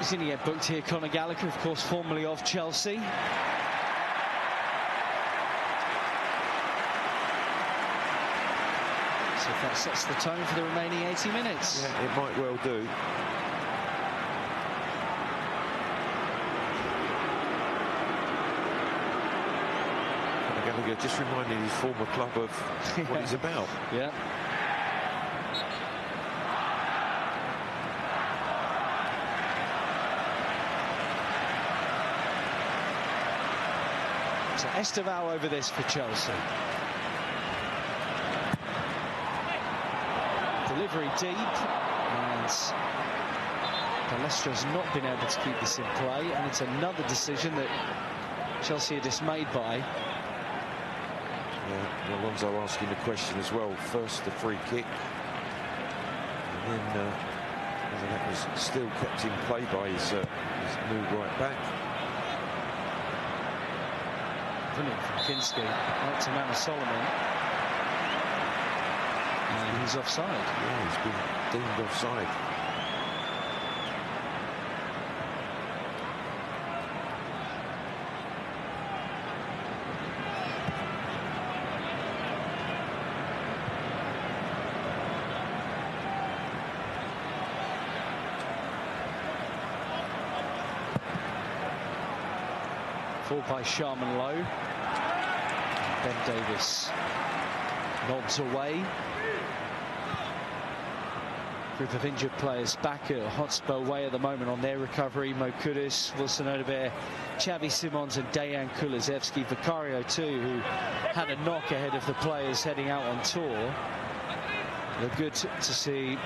He's going to get booked here. Conor Gallagher, of course, formerly of Chelsea. So if that sets the tone for the remaining 80 minutes. Yeah, it might well do. Conor Gallagher just reminded his former club of what he's about. Yeah. So Esteval over this for Chelsea. Delivery deep, and Palestra's not been able to keep this in play, and it's another decision that Chelsea are dismayed by. Yeah, Alonso asking the question as well. First the free kick, and then that was still kept in play by his new right back. Brilliant from Kinski, out to Mama Solomon. And he's offside. Yeah, he's been deemed offside. Ball by Sharman Lowe. Ben Davis nods away. Group of injured players back at Hotspur way at the moment on their recovery. Mo Kudus, Wilson Odobert, Xavi Simons and Dejan Kulusevski. Vicario too, who had a knock ahead of the players heading out on tour. They're good to see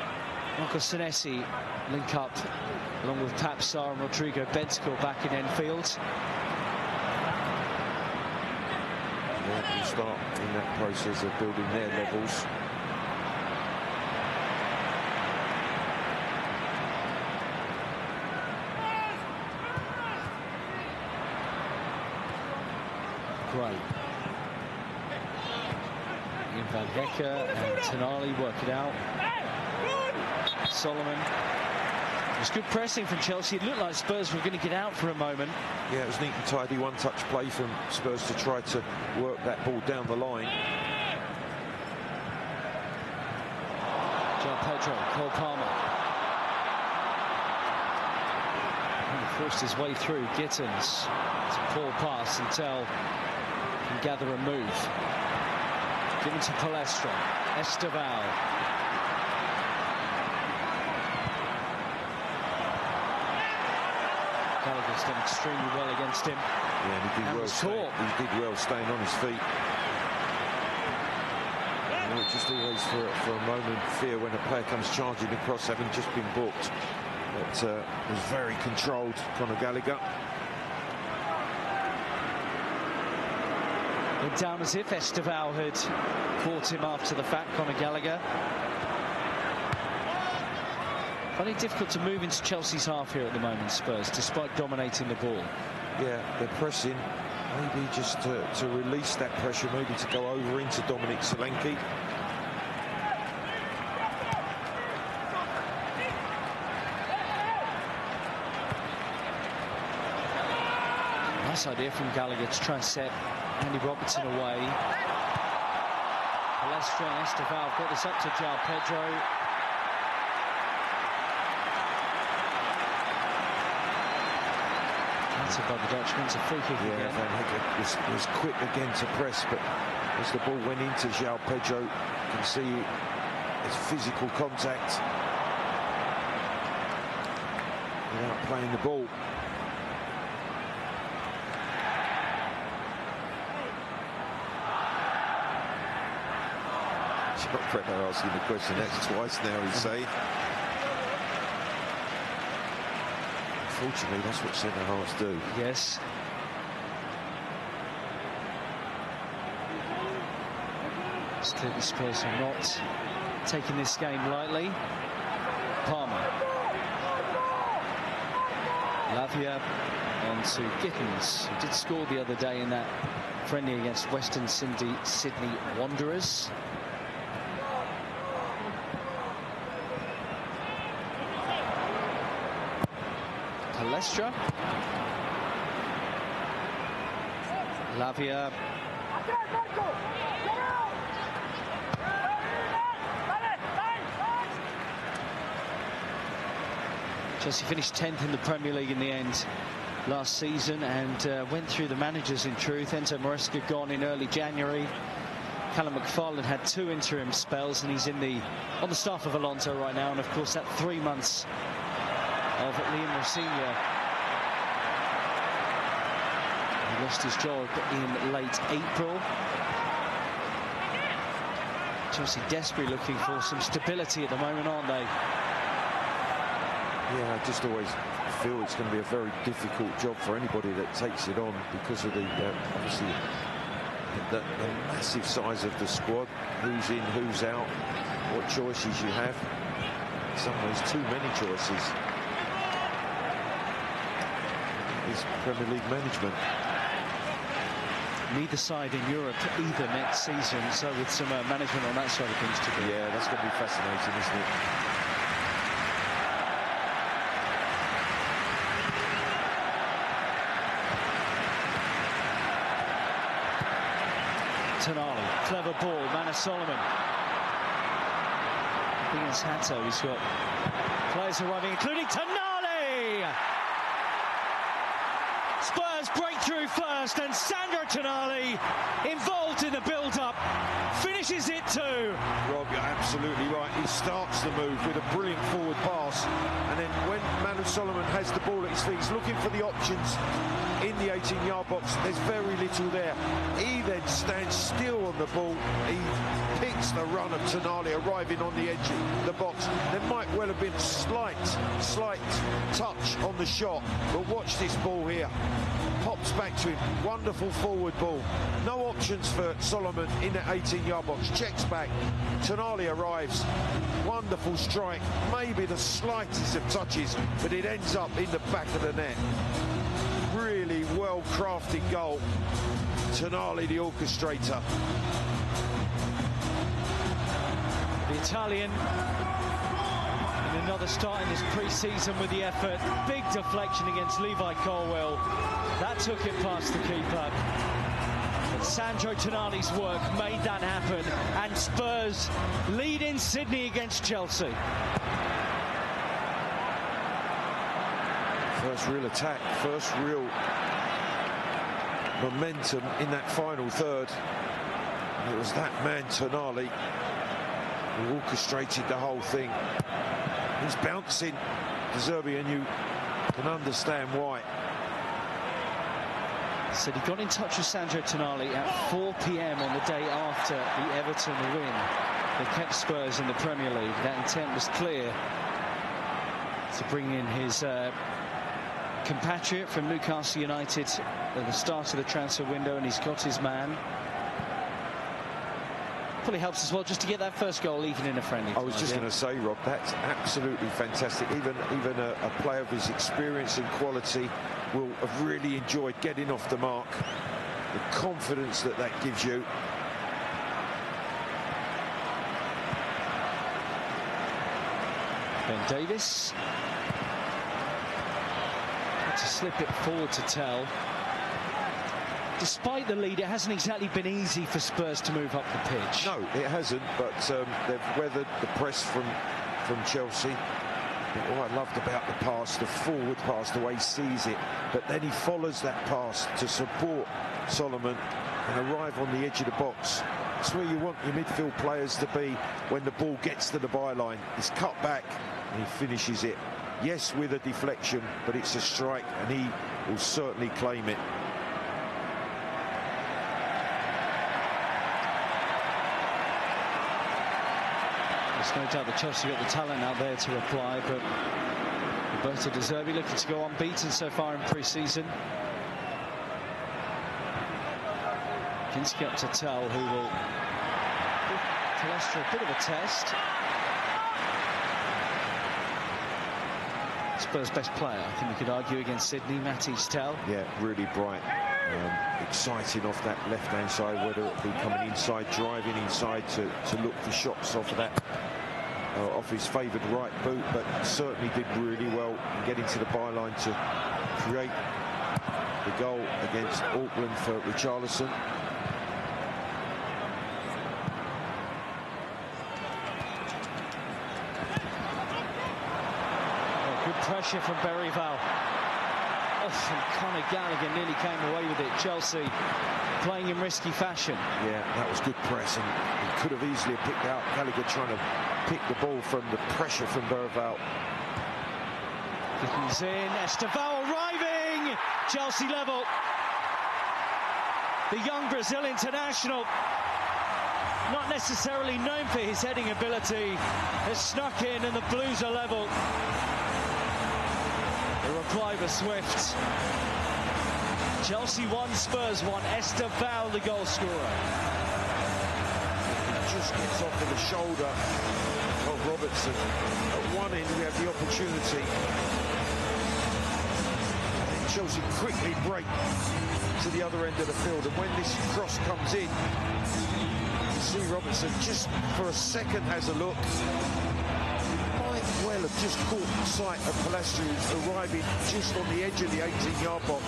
Marco Senesi link up along with Pap Sarr and Rodrigo Bentancur back in Enfield. Yeah, you start in that process of building their levels. Great. Ian Van Hecke and Tonali work it out. Solomon. It was good pressing from Chelsea. It looked like Spurs were going to get out for a moment. Yeah, it was neat and tidy one-touch play from Spurs to try to work that ball down the line. João Pedro, Cole Palmer. And he forced his way through. Gittins. It's a poor pass until can gather a move. Given to Palestra. Esteval. Gallagher's done extremely well against him. Yeah, and he did well staying on his feet. You know, just always for a moment fear when a player comes charging across, having just been booked. But was very controlled, Conor Gallagher. Went down as if Esteval had caught him after the fact, Conor Gallagher. Very difficult to move into Chelsea's half here at the moment, Spurs, despite dominating the ball. Yeah, they're pressing. Maybe just to release that pressure, maybe to go over into Dominic Solanke. Nice idea from Gallagher to try and set Andy Robertson away. Palestra and Esteval have got this up to João Pedro. That's by the Dutchman. It's a free kick again. Van Hecke was quick again to press, but as the ball went into João Pedro, you can see it's physical contact without playing the ball. Prepper asking the question, that's twice now, he's saying. Unfortunately, that's what centre-halves do. Yes. It's clearly Spurs are not taking this game lightly. Palmer. Lavia on to Gittins, who did score the other day in that friendly against Western Sydney Wanderers. Palestra. Lavia. Chelsea finished 10th in the Premier League in the end last season, and went through the managers in truth. Enzo Maresca gone in early January. Callum McFarlane had 2 interim spells, and he's on the staff of Alonso right now. And of course, that 3 months of Liam Rosenior. He lost his job in late April. Chelsea desperately looking for some stability at the moment, aren't they? Yeah, I just always feel it's going to be a very difficult job for anybody that takes it on because of the obviously the massive size of the squad, who's in, who's out, what choices you have. In some ways, too many choices. It's Premier League management. Neither side in Europe either next season, so with some management on that side of things to do. Yeah, that's going to be fascinating, isn't it? Tonali, clever ball, Manus Solomon. Against Hato, he's got players arriving, including Tonali! Spurs break through first, and Sandro Tonali, involved in the build-up, finishes it too. Rob, you're absolutely right. He starts the move with a brilliant forward pass, and then when Manus Solomon has the ball at his feet, he's looking for the options in the 18-yard box. There's very little there. He then stands still on the ball. He picks the run of Tonali arriving on the edge of the box. There might well have been a slight touch on the shot, but watch this ball here. Pops back to him. Wonderful forward ball. No options for Solomon in that 18-yard box. Checks back. Tonali arrives. Wonderful strike. Maybe the slightest of touches, but it ends up in the back of the net. Really well-crafted goal. Tonali, the orchestrator. The Italian in another start in this pre-season with the effort. Big deflection against Levi Colwill. That took it past the keeper. But Sandro Tonali's work made that happen, and Spurs lead in Sydney against Chelsea. First real attack, first real momentum in that final third. And it was that man, Tonali, who orchestrated the whole thing. He's bouncing, De Zerbi, and you can understand why. So he got in touch with Sandro Tonali at 4 p.m. on the day after the Everton win. They kept Spurs in the Premier League. That intent was clear to bring in his compatriot from Newcastle United at the start of the transfer window, and he's got his man. Probably helps as well just to get that first goal even in a friendly. I was just going to say, Rob, that's absolutely fantastic. Even a player of his experience and quality will have really enjoyed getting off the mark. The confidence that gives you. Ben Davis had to slip it forward to Tell. Despite the lead, it hasn't exactly been easy for Spurs to move up the pitch. No, it hasn't, but they've weathered the press from Chelsea. What I loved about the pass, the forward pass, the way he sees it, but then he follows that pass to support Solomon and arrive on the edge of the box. That's where you want your midfield players to be when the ball gets to the byline. He's cut back and he finishes it. Yes, with a deflection, but it's a strike, and he will certainly claim it. There's no doubt that Chelsea got the talent out there to reply, but Roberto De Zerbi looking to go unbeaten so far in pre-season. Kinski up to Tell, who will give Palestra a bit of a test. Spurs' best player, I think we could argue, against Sydney, Matisse Tell. Yeah, really bright. Exciting off that left-hand side, whether it be coming inside, driving inside to look for shots off of that off his favoured right boot, but certainly did really well in getting to the byline to create the goal against Auckland for Richarlison. Good pressure from Berryvale. Oh, and Conor Gallagher nearly came away with it. Chelsea playing in risky fashion. Yeah, that was good press, and he could have easily picked out Gallagher trying to pick the ball from the pressure from Berryvale. He's in, Estevao arriving! Chelsea level. The young Brazil international, not necessarily known for his heading ability, has snuck in and the Blues are level. The reply was swift. Chelsea 1, Spurs 1. Estevao, the goal scorer. He just gets off of the shoulder of Robertson. At one end, we have the opportunity. And then Chelsea quickly break to the other end of the field. And when this cross comes in, you see Robertson just for a second has a look. Well, have just caught sight of Palacios arriving just on the edge of the 18-yard box.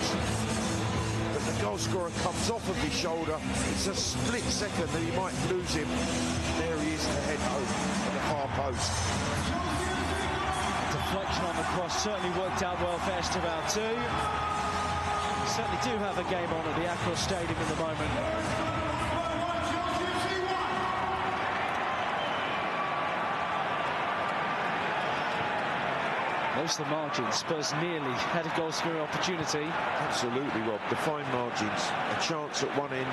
But the goal scorer comes off of his shoulder. It's a split second that he might lose him. There he is to head home at the far post. Deflection on the cross certainly worked out well for Estevao too. We certainly do have a game on at the Accra Stadium at the moment. Most of the margins, Spurs nearly had a goal scoring opportunity. Absolutely, Rob. Defined margins. A chance at one end,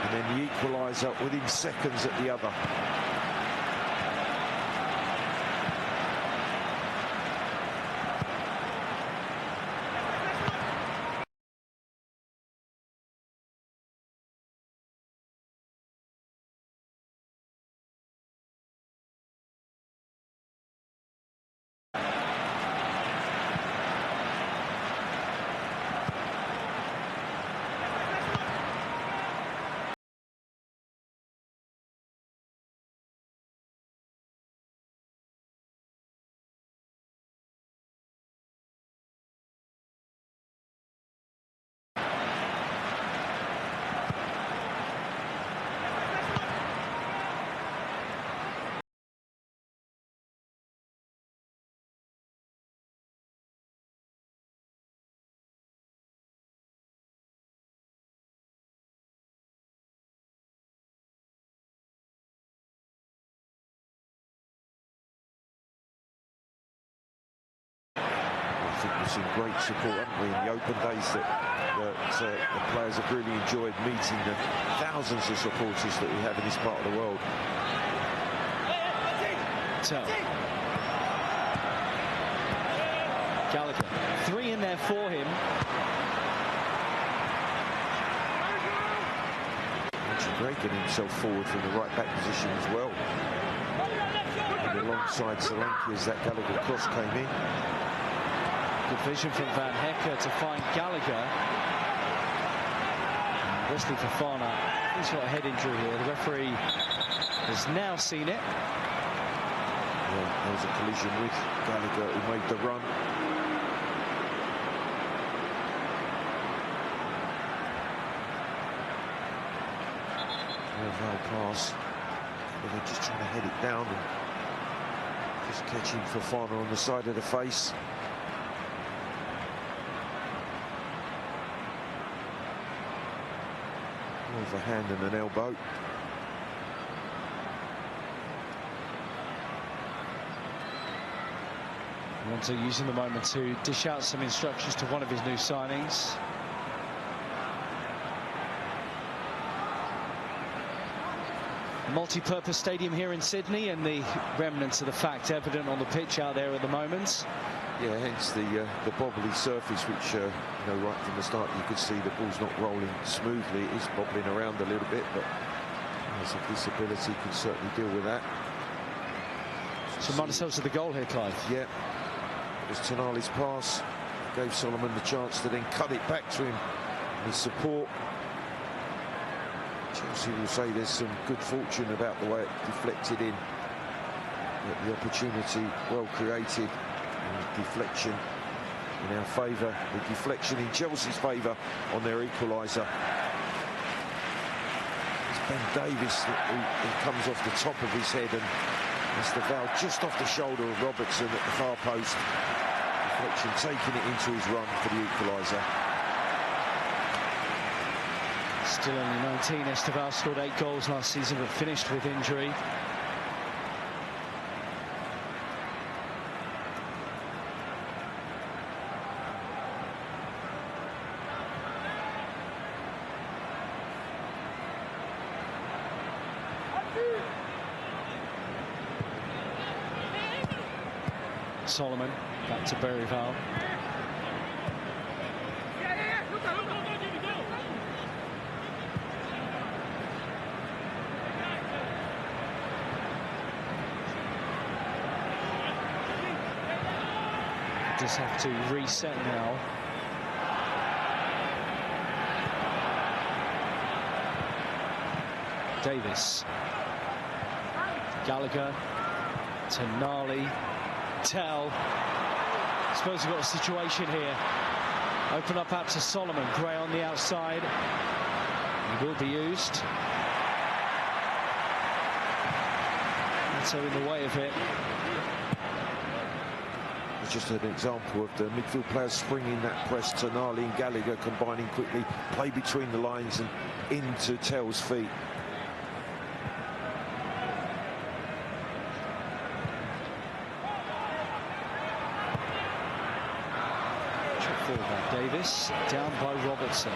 and then the equaliser within seconds at the other. We've seen great support, haven't we, in the open days that the players have really enjoyed meeting the thousands of supporters that we have in this part of the world. So, Gallagher, 3 in there for him. Great getting himself forward from the right back position as well. And alongside Solanke as that Gallagher cross came in. Good vision from Van Hecker to find Gallagher. Wesley Fofana, he's got a head injury here. The referee has now seen it. Yeah, there was a collision with Gallagher who made the run. Well pass. But they're just trying to head it down and just catching Fofana on the side of the face. More of a hand and an elbow. Alonso using the moment to dish out some instructions to one of his new signings. A multi-purpose stadium here in Sydney, and the remnants of the fact evident on the pitch out there at the moment. Yeah, hence the bobbly surface, which you know, right from the start you could see the ball's not rolling smoothly. It is bobbling around a little bit, but as a disability can certainly deal with that. So remind ourselves of the goal here, Clive. Yeah, it was Tonali's pass, gave Solomon the chance to then cut it back to him with support. Chelsea will say there's some good fortune about the way it deflected in. the opportunity well created, and deflection in our favour, the deflection in Chelsea's favour on their equaliser. It's Ben Davies who comes off the top of his head, and that's the foul just off the shoulder of Robertson at the far post. Deflection taking it into his run for the equaliser. Still only 19. Esteval scored 8 goals last season, but finished with injury. Solomon back to Berryville. Just have to reset now. Davis, Gallagher, Tonali, Tell. Spurs have got a situation here. Open up out to Solomon. Gray on the outside. He will be used. So in the way of it. It's just an example of the midfield players springing that press. Tonali and Gallagher combining quickly, play between the lines and into Tell's feet. Forward by Davis, down by Robertson.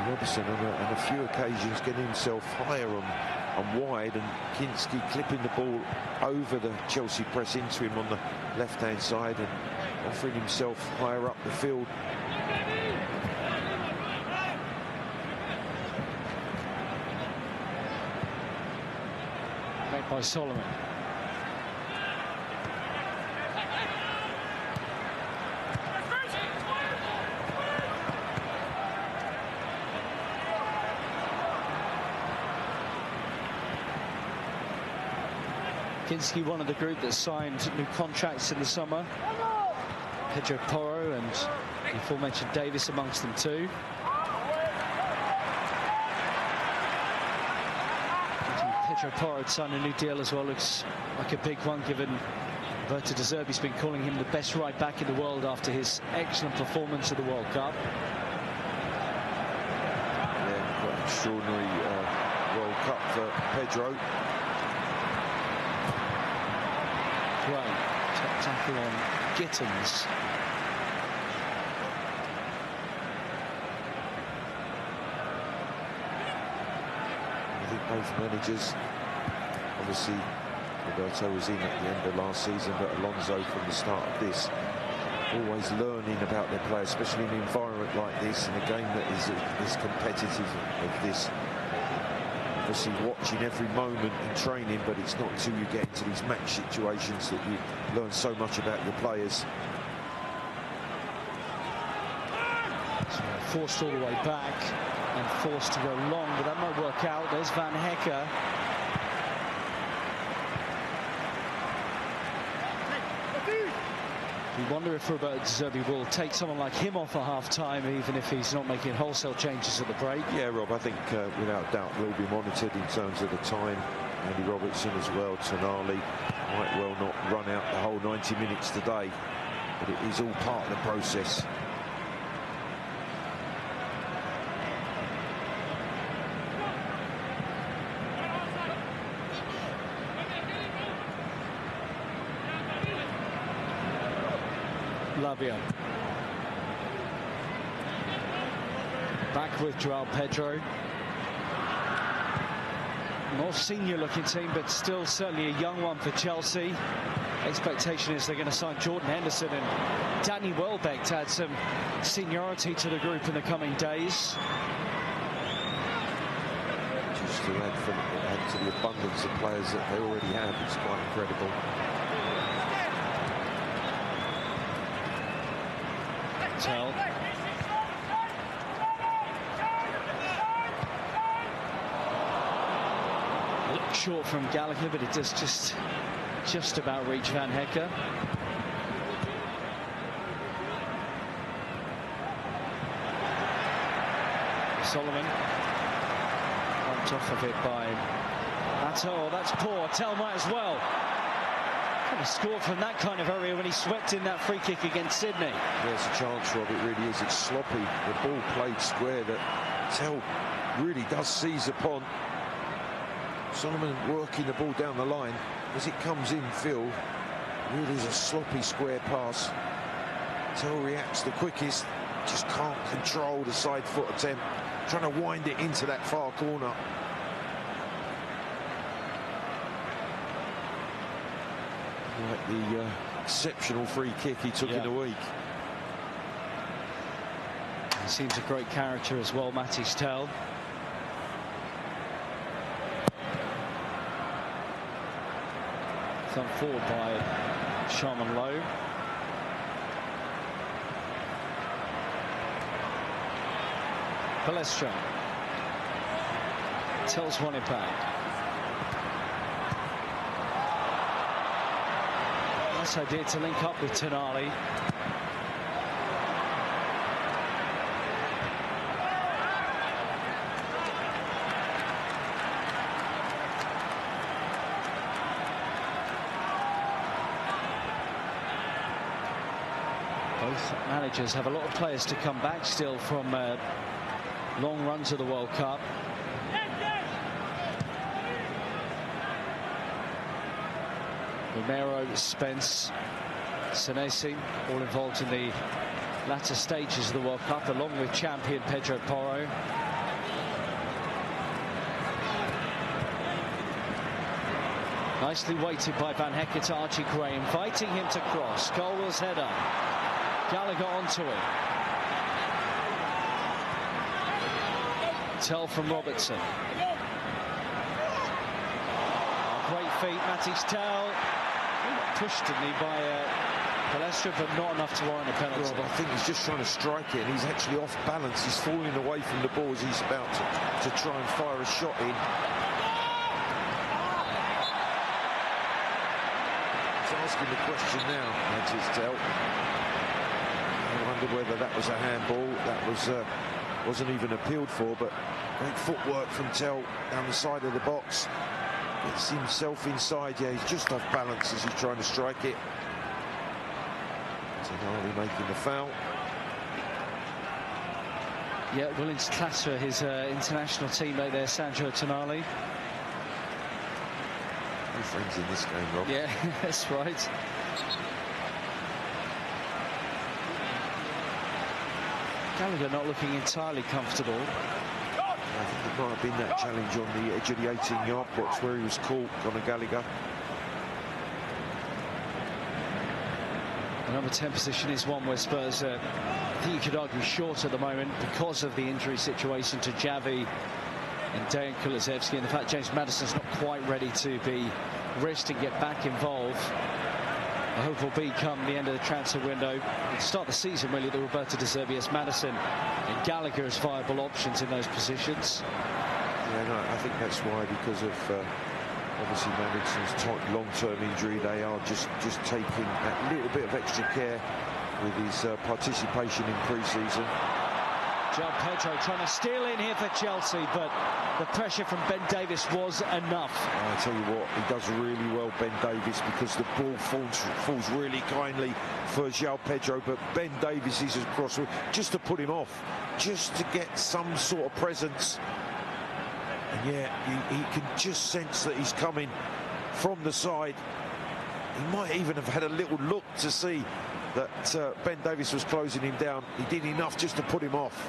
Robertson on a few occasions getting himself higher on wide, and Kinski clipping the ball over the Chelsea press into him on the left-hand side and offering himself higher up the field. Back by Solomon. Kinski, one of the group that signed new contracts in the summer. Pedro Porro and the aforementioned Davis amongst them too. Pedro Porro signed a new deal as well. Looks like a big one, given Roberto De Zerbi's been calling him the best right back in the world after his excellent performance at the World Cup. Yeah, quite extraordinary World Cup for Pedro. Gray, top tackle on Gittins. I think both managers, obviously Roberto was in at the end of last season, but Alonso from the start of this, always learning about their players, especially in an environment like this, in a game that is as competitive as this. Obviously watching every moment in training, but it's not until you get into these match situations that you learn so much about your players. So forced all the way back and forced to go long, but that might work out. There's Van Hecker. You wonder if Roberto De Zerbi will take someone like him off at half-time, even if he's not making wholesale changes at the break. Yeah, Rob, I think without doubt will be monitored in terms of the time. Andy Robertson as well, Tonali might well not run out the whole 90 minutes today, but it is all part of the process. Lavia. Back with Joao Pedro. More senior looking team, but still certainly a young one for Chelsea. Expectation is they're going to sign Jordan Henderson and Danny Welbeck to add some seniority to the group in the coming days. Just to add to the abundance of players that they already have, it's quite incredible. Tell. Look short from Gallagher, but it does just about reach Van Hecke. Solomon. Bumped off of it by Atto. Oh, that's poor. Tell might as well. He scored from that kind of area when he swept in that free kick against Sydney. There's a chance, Rob, it really is. It's sloppy. The ball played square that Tell really does seize upon. Solomon working the ball down the line. As it comes in, Phil, really is a sloppy square pass. Tell reacts the quickest, just can't control the side foot attempt, trying to wind it into that far corner. Like the exceptional free kick he took in the week. He seems a great character as well, Mattis Tell. Thumb forward by Sharman Lowe. Palestra. Tell's won it back. Nice idea to link up with Tonali. Both managers have a lot of players to come back still from long runs of the World Cup. Romero, Spence, Senesi, all involved in the latter stages of the World Cup, along with champion Pedro Porro. Nicely weighted by Van Hecke to Archie Gray, inviting him to cross. Colwell's header. Gallagher onto it. Tell from Robertson. Great feet, Mattis Tell. Pushed, didn't he, by Palestra, but not enough to warrant a penalty. Well, I think he's just trying to strike it, and he's actually off balance. He's falling away from the ball as he's about to try and fire a shot in. He's asking the question now, Mattis Tell. I wonder whether that was a handball. That wasn't even appealed for, but great footwork from Tell down the side of the box. Gets himself inside. Yeah, he's just off balance as he's trying to strike it. Tonali making the foul. Yeah, willing to clatter his international teammate there, Sandro Tonali. No friends in this game, Rob. Yeah, that's right. Gallagher not looking entirely comfortable. I think it might have been that challenge on the edge of the 18-yard box where he was caught, Conor Gallagher. The number 10 position is one where Spurs, I think you could argue, short at the moment because of the injury situation to Javi and Dejan Kulusevski, and the fact James Maddison's not quite ready to be risked and get back involved. The hope will be come the end of the transfer window, at the start of the season really, that Roberto De Zerbi has Maddison and Gallagher as viable options in those positions. Yeah, no, I think that's why, because of obviously Maddison's long-term injury, they are just taking that little bit of extra care with his participation in pre-season. João Pedro trying to steal in here for Chelsea, but the pressure from Ben Davies was enough. I tell you what, he does really well, Ben Davies, because the ball falls really kindly for João Pedro, but Ben Davies is across just to put him off, just to get some sort of presence. And yeah, he can just sense that he's coming from the side. He might even have had a little look to see that Ben Davies was closing him down. He did enough just to put him off.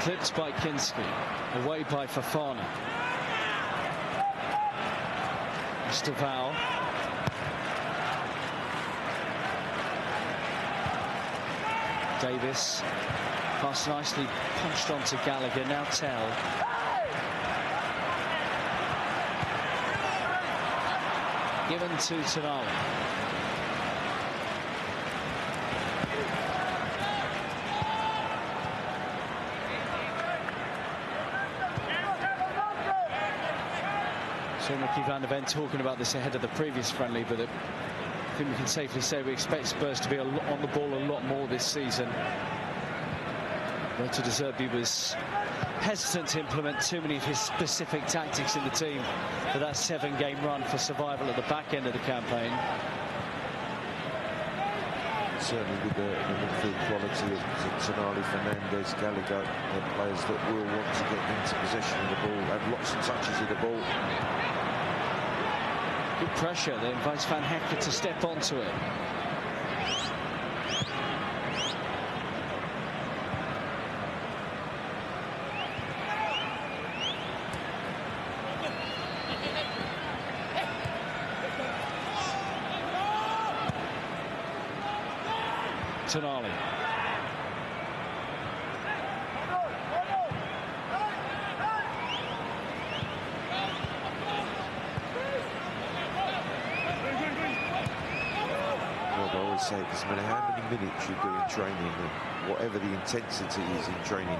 Clipped by Kinski, away by Fofana. Stavao. Davis. Pass nicely punched onto Gallagher. Now Tell. given to Tonali. So Mickey van der Ven talking about this ahead of the previous friendly, but I think we can safely say we expect Spurs to be on the ball a lot more this season. Roberto De Zerbi was hesitant to implement too many of his specific tactics in the team for that 7-game run for survival at the back end of the campaign. Certainly with the midfield quality of Tonali, Fernandes, Gallagher, they're players that will want to get into possession of the ball, have lots of touches of the ball. Good pressure that invites Van Hecke to step onto it. Tonali. I always say it doesn't matter how many minutes you do in training, and whatever the intensity is in training,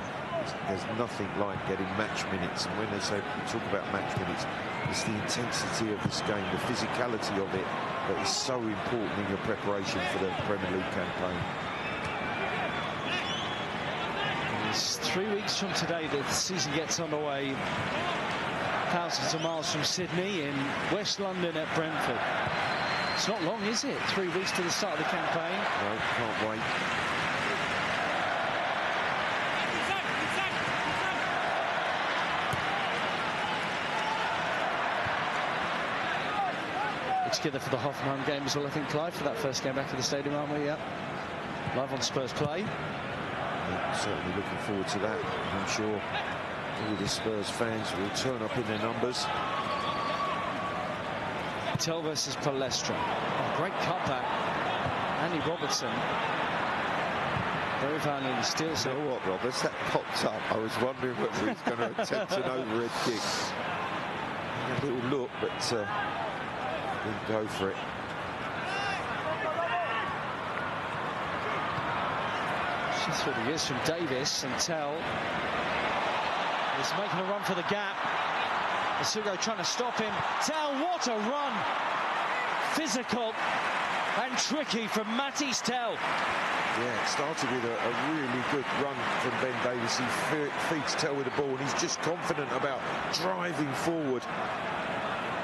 there's nothing like getting match minutes. And when they say we talk about match minutes, it's the intensity of this game, the physicality of it, that is so important in your preparation for the Premier League campaign. It's 3 weeks from today that the season gets underway. Thousands of miles from Sydney in West London at Brentford. It's not long, is it? 3 weeks to the start of the campaign. No, can't wait. Together for the Hoffenheim game as well, I think, Clive, for that first game back at the stadium, aren't we? Yeah. Live on Spurs Play. Yeah, certainly looking forward to that. I'm sure all the Spurs fans will turn up in their numbers. Tell versus Palestra. Oh, great cutback. Andy Robertson. Very violently steals it. You know what, Rob? As that popped up, I was wondering whether he was going to attempt an overhead kick. A little look, but didn't go for it. She's through the years from Davis, and Tell is making a run for the gap. Asugo trying to stop him. Tell, what a run! Physical and tricky from Matthijs Tell. Yeah, it started with a really good run from Ben Davis. He feeds Tell with the ball, and he's just confident about driving forward.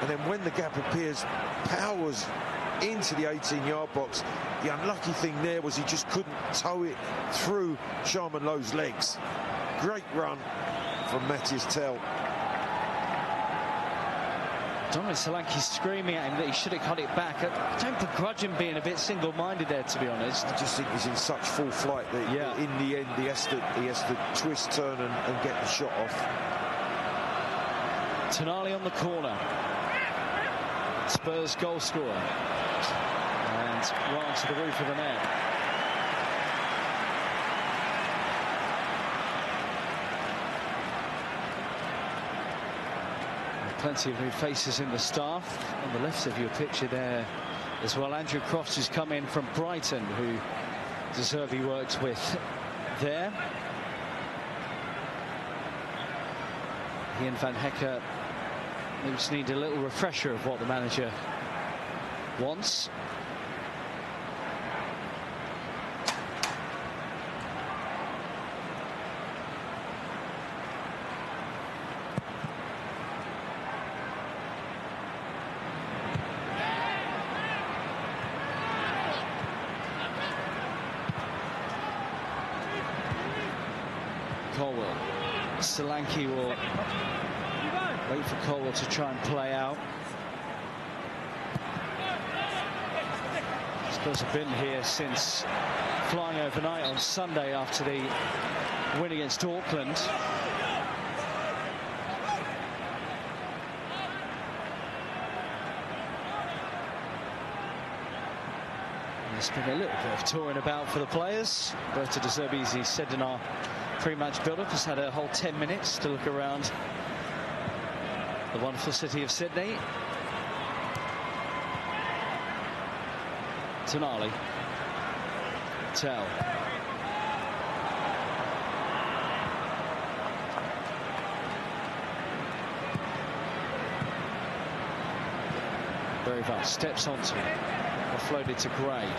And then when the gap appears, powers into the 18-yard box. The unlucky thing there was he just couldn't tow it through Sharman Lowe's legs. Great run from Matthijs Tell. Dominic Solanke screaming at him that he should have cut it back. I don't begrudge him being a bit single-minded there, to be honest. I just think he's in such full flight that in the end he has to twist, turn and get the shot off. Tonali on the corner. Spurs goal scorer. And right to the roof of the net. Plenty of new faces in the staff. On the left of your picture there as well, Andrew Crofts, who's come in from Brighton, who De Zerbi worked with there. He and Van Hecke, they just need a little refresher of what the manager wants. Colwell. Solanke will wait for Colwell to try and play out. Spurs have been here since flying overnight on Sunday after the win against Auckland. There's been a little bit of touring about for the players. Roberto De Zerbi, as he said in our pre-match build-up, has had a whole 10 minutes to look around the wonderful city of Sydney. Tonali. Tell. Very fast. Steps onto it. Offloaded to Gray.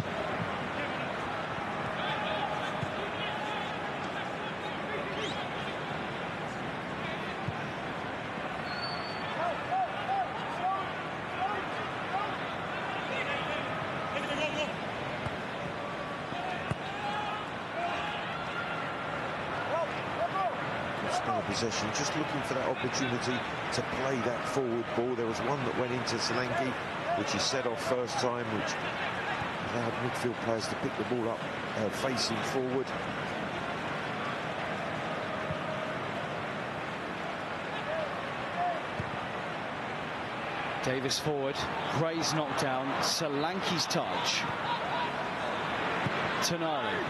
Possession, just looking for that opportunity to play that forward ball. There was one that went into Solanke, which he set off first time, which allowed midfield players to pick the ball up facing forward. Davis forward, Gray's knocked down, Solanke's touch. Tonali.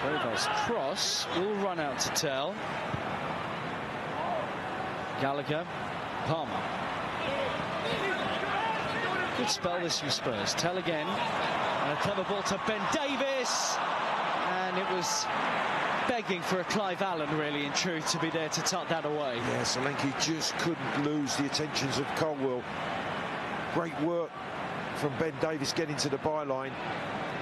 Rover's cross will run out to Tell. Gallagher, Palmer. Good spell this from Spurs. Tell again, and a clever ball to Ben Davis, and it was begging for a Clive Allen, really, in truth, to be there to tuck that away. Yeah, Solanke just couldn't lose the attentions of Colwell. Great work from Ben Davis getting to the byline.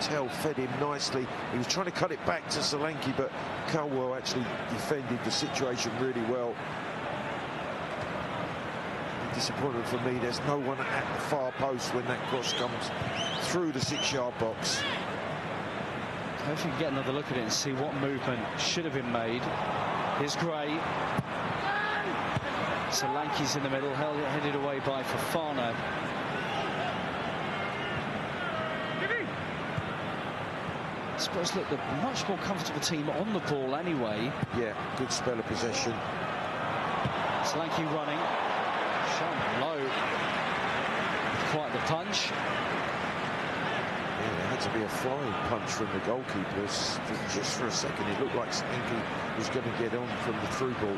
Tell fed him nicely. He was trying to cut it back to Solanke, but Colwell actually defended the situation really well. Disappointment for me, there's no one at the far post when that cross comes through the 6-yard box. Hopefully you can get another look at it and see what movement should have been made. Here's Gray. Solanke's in the middle, headed away by Fofana. Spurs look the much more comfortable team on the ball anyway. Yeah, good spell of possession. Solanke running. Shown low. Quite the punch. Yeah, there had to be a flying punch from the goalkeepers. Just for a second, it looked like Solanke was going to get on from the through ball.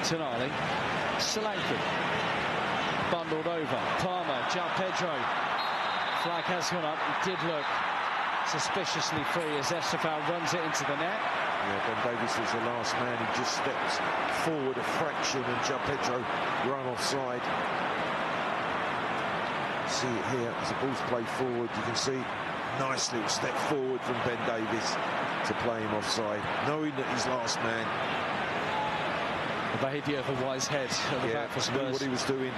Tonali, Solanke, bundled over, Palmer, João Pedro, flag has gone up, it did look suspiciously free as Estefan runs it into the net. Yeah, Ben Davis was the last man, he just stepped forward a fraction and João Pedro run offside. See it here, as the ball's played forward, you can see nice little step forward from Ben Davis to play him offside, knowing that he's last man. The behaviour of a wise head at the back for Spurs. Knew what he was doing.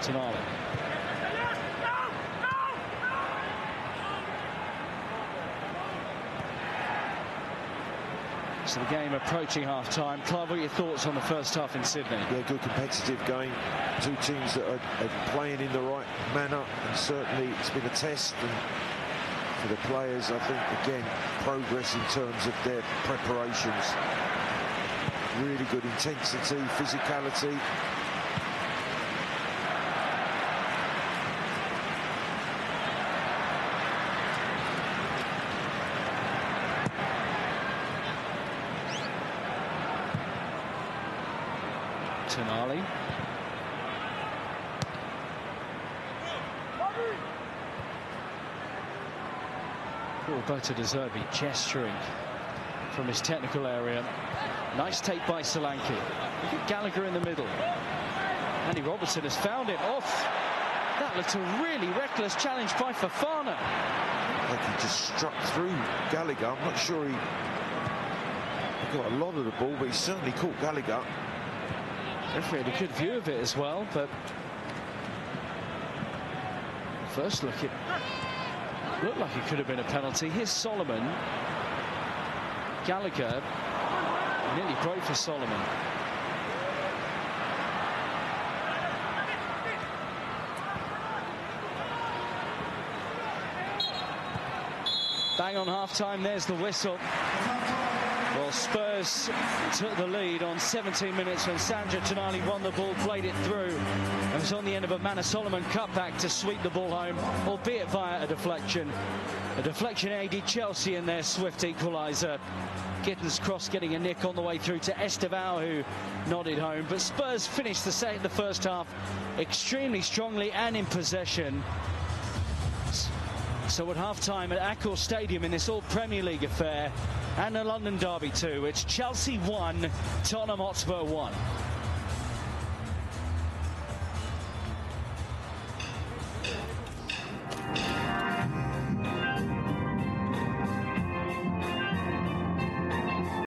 Tonali. So the game approaching half-time. Clive, what are your thoughts on the first half in Sydney? Yeah, good competitive game. Two teams that are playing in the right manner, and certainly it's been a test. And for the players, I think, again, progress in terms of their preparations. Really good intensity, physicality. Tonali. Roberto De Zerbi gesturing from his technical area. Nice take by Solanke. Look at Gallagher in the middle. Andy Robertson has found it off. That looked a really reckless challenge by Fofana. Like he just struck through Gallagher. I'm not sure he got a lot of the ball, but he certainly caught Gallagher. Referee had a good view of it as well, but First look, it looked like it could have been a penalty. Here's Solomon. Gallagher nearly broke for Solomon. Bang on half-time, there's the whistle. Well, Spurs took the lead on 17 minutes when Sandra Tonali won the ball, played it through, and was on the end of a Manor Solomon cutback to sweep the ball home, albeit via a deflection. A deflection aided Chelsea in their swift equaliser. Gittins' cross getting a nick on the way through to Estevao, who nodded home. But Spurs finished the first half extremely strongly and in possession. So at half-time at Accor Stadium in this all-Premier League affair, and the London derby too, it's Chelsea 1, Tottenham Hotspur 1.